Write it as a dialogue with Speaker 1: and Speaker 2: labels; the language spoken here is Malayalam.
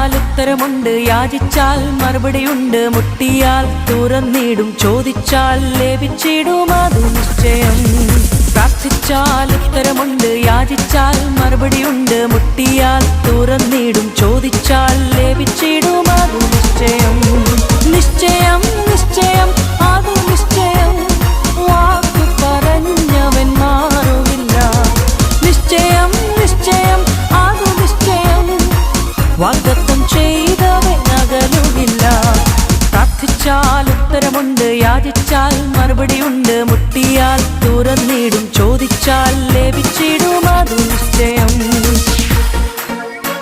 Speaker 1: പ്രാർത്ഥിച്ചാൽ ഉത്തരമുണ്ട്, യാചിച്ചാൽ മറുപടിയുണ്ട്, മുട്ടിയാൽ തുറന്നിടും, ചോദിച്ചാൽ ലഭിച്ചിടും, അതു നിശ്ചയം. പ്രാർത്ഥിച്ചാൽ ഉത്തരമുണ്ട്, യാചിച്ചാൽ മറുപടിയുണ്ട്, മുട്ടിയാൽ തുറന്നിടും, ചോദിച്ചാൽ ലഭിച്ചിടും, അതു നിശ്ചയം. നിശ്ചയം നിശ്ചയം അതു നിശ്ചയം, വാക്കു പറഞ്ഞവൻ മാറുകില്ല. നിശ്ചയം നിശ്ചയം അതു നിശ്ചയം, വാഗ്ദത്തം ചെയ്തവൻ അകലുകില്ല. പ്രാർത്ഥിച്ചാൽ ഉത്തരമുണ്ട്, യാചിച്ചാൽ മറുപടിയുണ്ട്, മുട്ടിയാൽ തുറന്നിടും, ചോദിച്ചാൽ ലഭിച്ചിടും, അതു നിശ്ചയം.